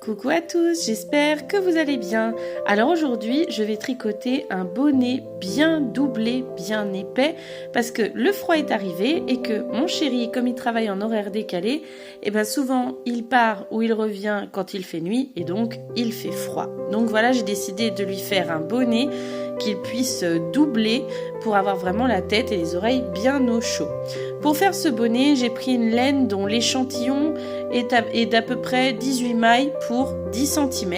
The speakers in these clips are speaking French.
Coucou à tous, j'espère que vous allez bien. Alors aujourd'hui, je vais tricoter un bonnet bien doublé, bien épais, parce que le froid est arrivé et que mon chéri, comme il travaille en horaire décalé, et bien souvent il part ou il revient quand il fait nuit et donc il fait froid. Donc voilà, j'ai décidé de lui faire un bonnet qu'il puisse doubler pour avoir vraiment la tête et les oreilles bien au chaud. Pour faire ce bonnet, j'ai pris une laine dont l'échantillon est d'à peu près 18 mailles pour 10 cm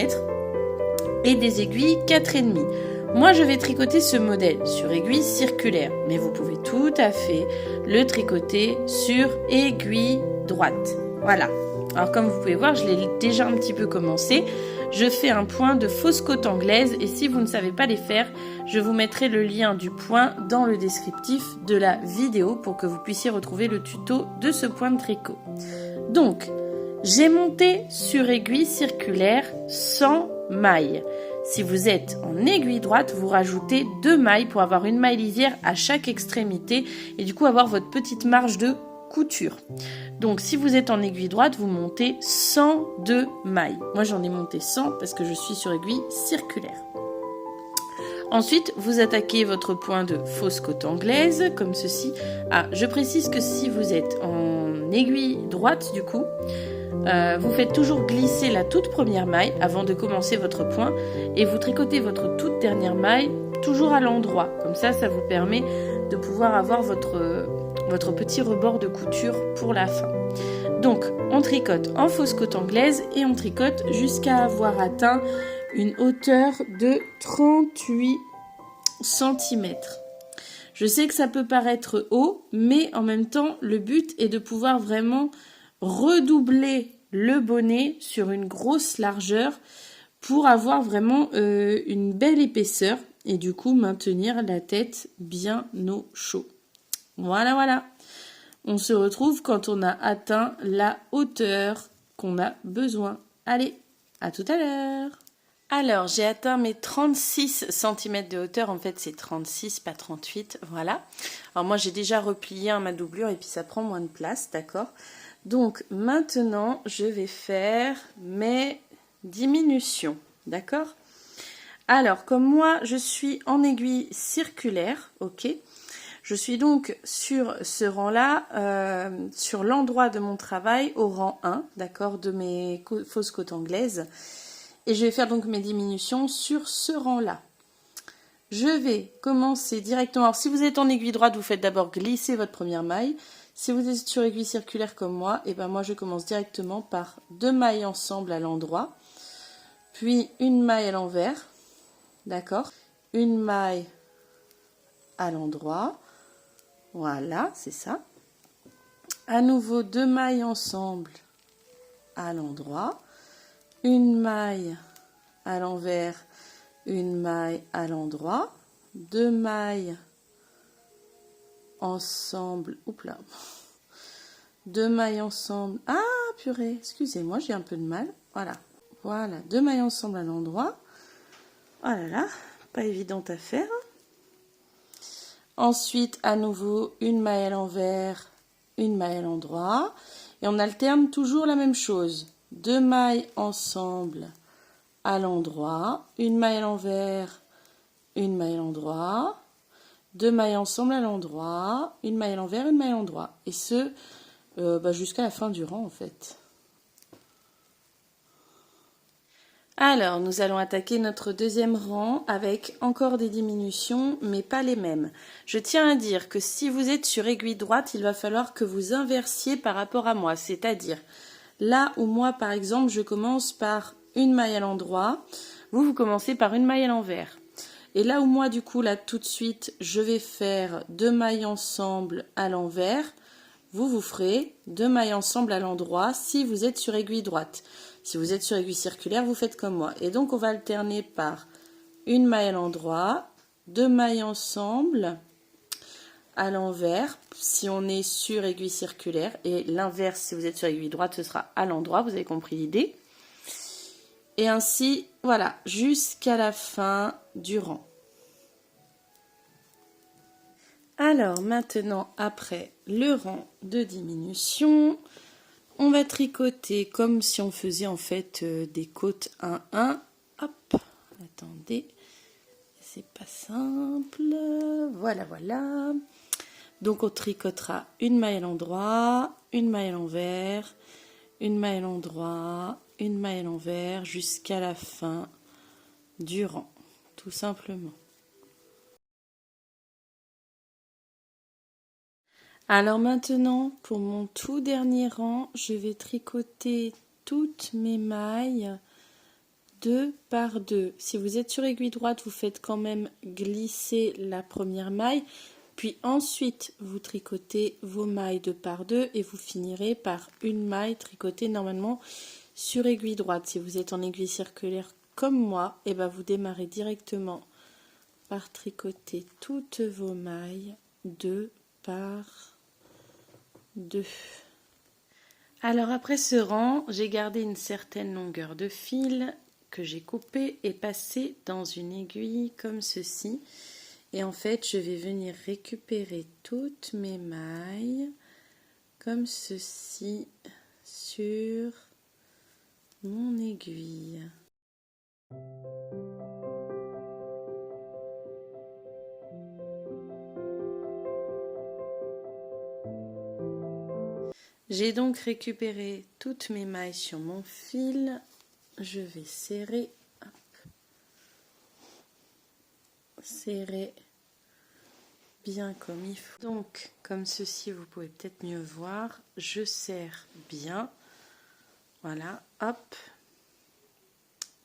et des aiguilles 4,5. Moi, je vais tricoter ce modèle sur aiguille circulaire, mais vous pouvez tout à fait le tricoter sur aiguille droite. Voilà. Alors comme vous pouvez voir, je l'ai déjà un petit peu commencé. Je fais un point de fausse côte anglaise et si vous ne savez pas les faire, je vous mettrai le lien du point dans le descriptif de la vidéo pour que vous puissiez retrouver le tuto de ce point de tricot. Donc, j'ai monté sur aiguille circulaire 100 mailles. Si vous êtes en aiguille droite, vous rajoutez 2 mailles pour avoir une maille lisière à chaque extrémité et du coup avoir votre petite marge de couture. Donc si vous êtes en aiguille droite, vous montez 102 mailles. Moi j'en ai monté 100 parce que je suis sur aiguille circulaire. Ensuite, vous attaquez votre point de fausse côte anglaise comme ceci. Ah, je précise que si vous êtes en aiguille droite du coup, vous faites toujours glisser la toute première maille avant de commencer votre point et vous tricotez votre toute dernière maille toujours à l'endroit. Comme ça, ça vous permet de pouvoir avoir votre petit rebord de couture pour la fin. Donc, on tricote en fausse côte anglaise et on tricote jusqu'à avoir atteint une hauteur de 38 cm. Je sais que ça peut paraître haut, mais en même temps, le but est de pouvoir vraiment redoubler le bonnet sur une grosse largeur pour avoir vraiment une belle épaisseur et du coup maintenir la tête bien au chaud. Voilà, voilà. On se retrouve quand on a atteint la hauteur qu'on a besoin. Allez, à tout à l'heure. Alors, j'ai atteint mes 36 cm de hauteur. En fait, c'est 36, pas 38. Voilà. Alors, moi, j'ai déjà replié ma doublure et puis ça prend moins de place, d'accord ? Donc, maintenant, je vais faire mes diminutions, d'accord ? Alors, comme moi, je suis en aiguille circulaire, ok ? Je suis donc sur ce rang-là, sur l'endroit de mon travail, au rang 1, d'accord, de mes fausses côtes anglaises. Et je vais faire donc mes diminutions sur ce rang-là. Je vais commencer directement. Alors, si vous êtes en aiguille droite, vous faites d'abord glisser votre première maille. Si vous êtes sur aiguille circulaire comme moi, et ben moi je commence directement par 2 mailles ensemble à l'endroit, puis une maille à l'envers, d'accord, une maille à l'endroit. Voilà, c'est ça. À nouveau 2 mailles ensemble à l'endroit, une maille à l'envers, une maille à l'endroit, 2 mailles ensemble, oups là, 2 mailles ensemble, ah purée, excusez-moi, j'ai un peu de mal, voilà, 2 mailles ensemble à l'endroit, oh là là, pas évident à faire. Ensuite, à nouveau, une maille à l'envers, une maille à l'endroit. Et on alterne toujours la même chose. 2 mailles ensemble à l'endroit, une maille à l'envers, une maille à l'endroit, 2 mailles ensemble à l'endroit, une maille à l'envers, une maille à l'endroit. Et ce, jusqu'à la fin du rang en fait. Alors, nous allons attaquer notre deuxième rang avec encore des diminutions, mais pas les mêmes. Je tiens à dire que si vous êtes sur aiguille droite, il va falloir que vous inversiez par rapport à moi. C'est-à-dire, là où moi, par exemple, je commence par une maille à l'endroit, vous commencez par une maille à l'envers. Et là où moi, du coup, là, tout de suite, je vais faire 2 mailles ensemble à l'envers, vous ferez 2 mailles ensemble à l'endroit si vous êtes sur aiguille droite. Si vous êtes sur aiguille circulaire, vous faites comme moi. Et donc, on va alterner par une maille à l'endroit, 2 mailles ensemble à l'envers, si on est sur aiguille circulaire. Et l'inverse, si vous êtes sur aiguille droite, ce sera à l'endroit. Vous avez compris l'idée. Et ainsi, voilà, jusqu'à la fin du rang. Alors, maintenant, après le rang de diminution, On va tricoter comme si on faisait en fait des côtes 1-1. Hop, attendez, c'est pas simple. Voilà, voilà. Donc on tricotera une maille à l'endroit, une maille à l'envers, une maille à l'endroit, une maille à l'envers jusqu'à la fin du rang, tout simplement. Alors maintenant, pour mon tout dernier rang, je vais tricoter toutes mes mailles 2 par 2. Si vous êtes sur aiguille droite, vous faites quand même glisser la première maille, puis ensuite vous tricotez vos mailles 2 par 2 et vous finirez par une maille tricotée normalement sur aiguille droite. Si vous êtes en aiguille circulaire comme moi, et ben vous démarrez directement par tricoter toutes vos mailles 2 par 2. Alors après ce rang, j'ai gardé une certaine longueur de fil que j'ai coupé et passé dans une aiguille comme ceci. Et en fait, je vais venir récupérer toutes mes mailles comme ceci sur mon aiguille. J'ai donc récupéré toutes mes mailles sur mon fil. Je vais serrer, hop, serrer bien comme il faut. Donc, comme ceci, vous pouvez peut-être mieux voir. Je serre bien. Voilà, hop.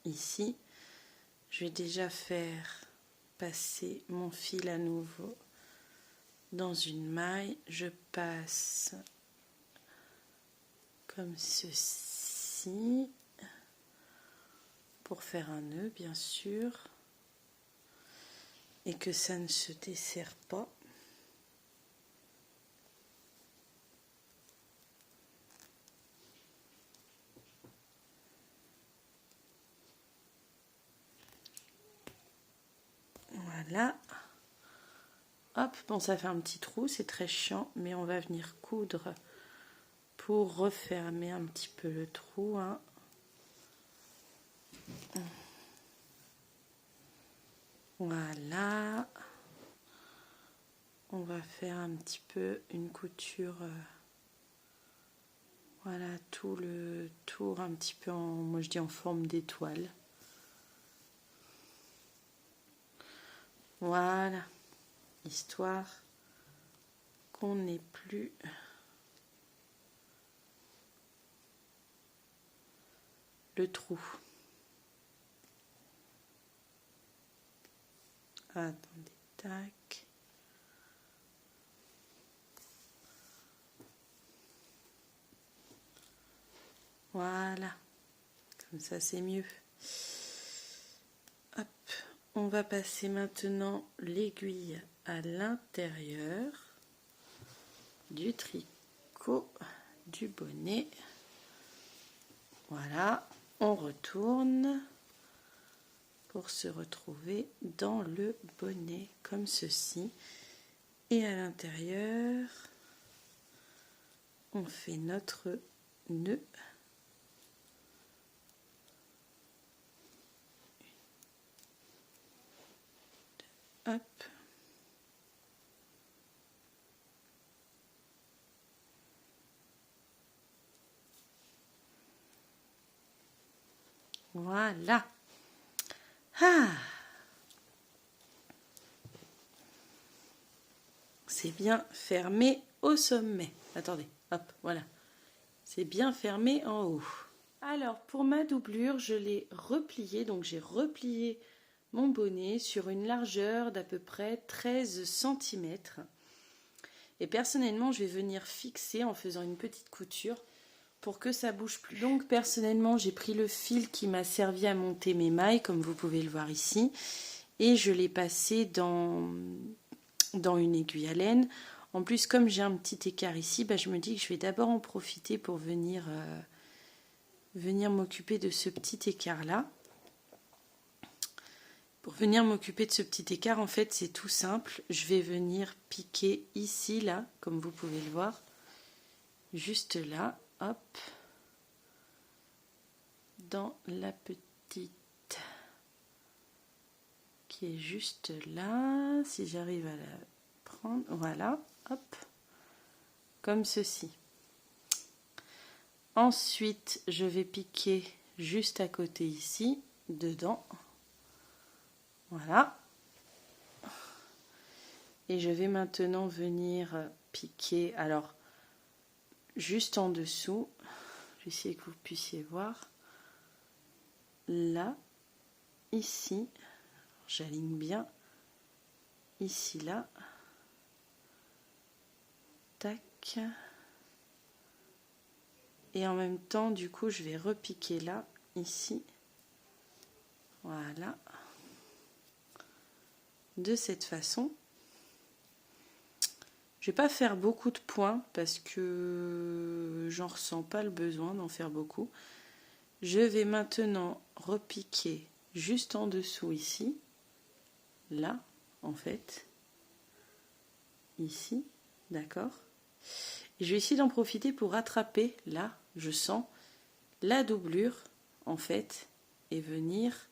Ici, je vais déjà faire passer mon fil à nouveau dans une maille. Je passe comme ceci pour faire un nœud, bien sûr, et que ça ne se desserre pas. Voilà. Hop, bon, ça fait un petit trou, c'est très chiant, mais on va venir coudre pour refermer un petit peu le trou, hein. Voilà. On va faire un petit peu une couture, voilà, tout le tour un petit peu en, moi je dis en forme d'étoile. Voilà, histoire qu'on n'ait plus le trou. Attendez, tac. Voilà, comme ça c'est mieux. Hop, on va passer maintenant l'aiguille à l'intérieur du tricot du bonnet. Voilà, on retourne pour se retrouver dans le bonnet comme ceci. Et à l'intérieur, on fait notre nœud. Hop. Voilà. Ah. C'est bien fermé au sommet. Attendez, hop, voilà. C'est bien fermé en haut. Alors, pour ma doublure, je l'ai replié. Donc, j'ai replié mon bonnet sur une largeur d'à peu près 13 cm. Et personnellement, je vais venir fixer en faisant une petite couture pour que ça bouge plus. Donc, personnellement, j'ai pris le fil qui m'a servi à monter mes mailles, comme vous pouvez le voir ici. Et je l'ai passé dans une aiguille à laine. En plus, comme j'ai un petit écart ici, je me dis que je vais d'abord en profiter pour venir m'occuper de ce petit écart là. Pour venir m'occuper de ce petit écart, en fait, c'est tout simple. Je vais venir piquer ici, là, comme vous pouvez le voir, juste là, hop, dans la petite qui est juste là, si j'arrive à la prendre, voilà, hop, comme ceci. Ensuite, je vais piquer juste à côté ici, dedans, voilà. Et je vais maintenant venir piquer, alors, juste en dessous, je vais essayer que vous puissiez voir, là, ici, j'aligne bien, ici, là, tac, et en même temps, du coup, je vais repiquer là, ici, voilà, de cette façon. Je ne vais pas faire beaucoup de points parce que j'en ressens pas le besoin d'en faire beaucoup. Je vais maintenant repiquer juste en dessous ici, là en fait, ici, d'accord. Et je vais essayer d'en profiter pour rattraper, là, je sens la doublure en fait, et venir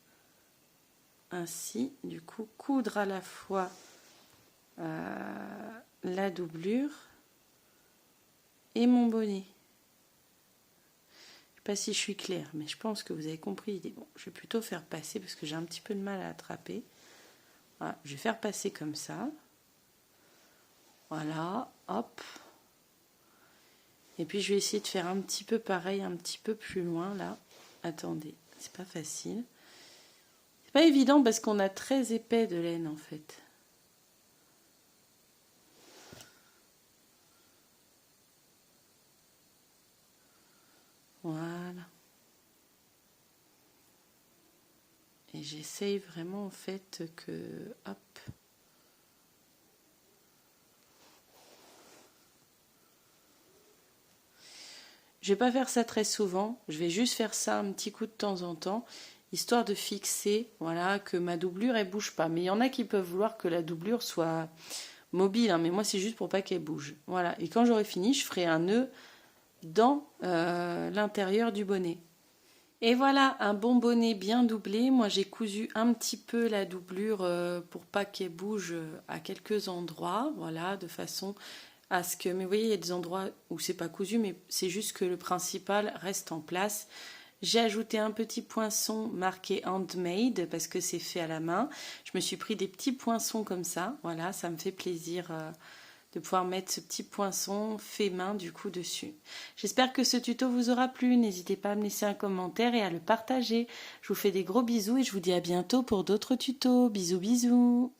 ainsi, du coup, coudre à la fois la doublure et mon bonnet. Je ne sais pas si je suis claire, mais je pense que vous avez compris l'idée. Bon, je vais plutôt faire passer parce que j'ai un petit peu de mal à attraper. Voilà, je vais faire passer comme ça. Voilà, hop. Et puis je vais essayer de faire un petit peu pareil, un petit peu plus loin là. Attendez, c'est pas facile. C'est pas évident parce qu'on a très épais de laine en fait. Voilà. Et j'essaye vraiment en fait que... Hop. Je vais pas faire ça très souvent. Je vais juste faire ça un petit coup de temps en temps, histoire de fixer, voilà, que ma doublure elle bouge pas. Mais il y en a qui peuvent vouloir que la doublure soit mobile, hein, mais moi c'est juste pour pas qu'elle bouge. Voilà. Et quand j'aurai fini, je ferai un nœud dans l'intérieur du bonnet. Et voilà, un bon bonnet bien doublé. Moi j'ai cousu un petit peu la doublure pour pas qu'elle bouge à quelques endroits, voilà, de façon à ce que, mais vous voyez, il y a des endroits où c'est pas cousu, mais c'est juste que le principal reste en place. J'ai ajouté un petit poinçon marqué handmade parce que c'est fait à la main. Je me suis pris des petits poinçons comme ça, voilà, ça me fait plaisir de pouvoir mettre ce petit poinçon fait main du coup dessus. J'espère que ce tuto vous aura plu. N'hésitez pas à me laisser un commentaire et à le partager. Je vous fais des gros bisous et je vous dis à bientôt pour d'autres tutos. Bisous bisous.